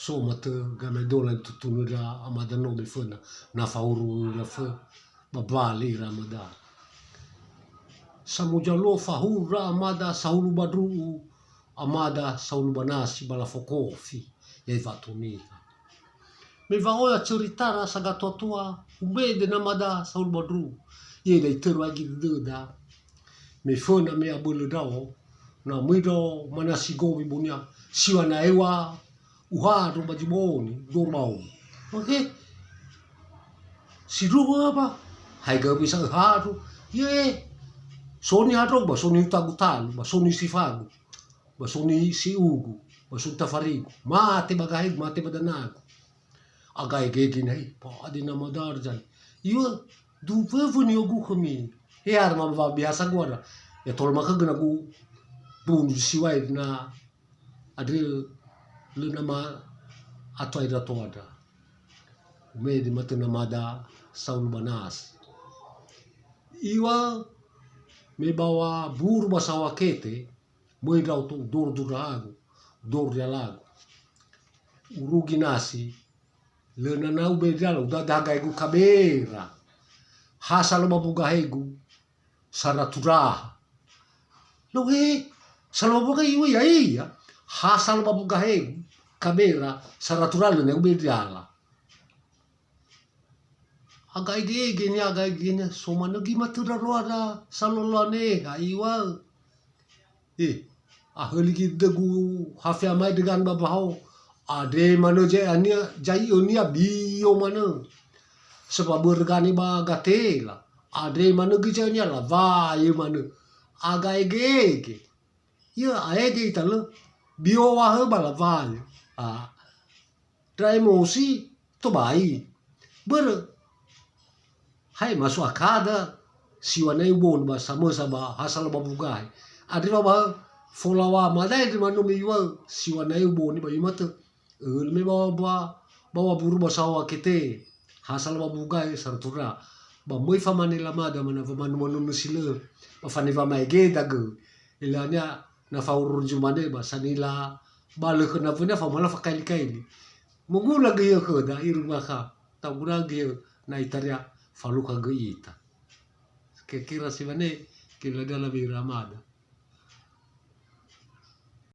so mate game dola tutunu ra amada no be fana na fauru ra fa babali ramada samujalo fahura amada saulu badru amada saulu banasi bala fokofi yai vatunika me vaoya ceritara sagato tua ubede namada saulu badru ye dai teru agi deda me fana me abulu dao na mwido manasi gobi bunia siwa na ewa uhadu majiboni dormau oke si ruwa ba hai ga bisa hadu ye soni hadu ba soni utagutalu ba soni sifagu ba soni si ugu ba soni tafarigu mate bagahig mate badanagu agai gegi nai pa adina madar jan yo du vevuni ogu kami e arma ba biasa gora ya tol maka gena gu bunu siwai na adil lu nama atau ada toada me di mata namada saul banas iwa me bawa buru basawa kete mo idau tu dor durago dor lago urugi nasi le nana ube dialo da daga egu kabera hasalo babuga egu saratura lo he salo babuga iwa ya iya hasal babuga egu kabera saratural ne ube diala aga ege ni aga ege ni soma nagi matura roada salolane aiwa ahli degu hafia mai dengan babao ade mano je ania jai onia bio mano sebab bergani ba gatela ade mano gijanya la vai mano aga ege ya ege italo bio wa bala vai emosi to bai ber hai masuk akada siwana ibon ba sama sama hasal babugai adira ba folawa madai di manu miwa siwana ibon ba yumata me bawa buru basawa kete hasal babugai sartura ba moi famane lama da mana famanu manu nusile ba fani fa mai ge dagu ilanya na faurur jumane ba sanila bale kena punya famala fakali kaili mugula ge ke da iru maka tagura ge na itaria faluka geita kira sivane kila dala bi ramada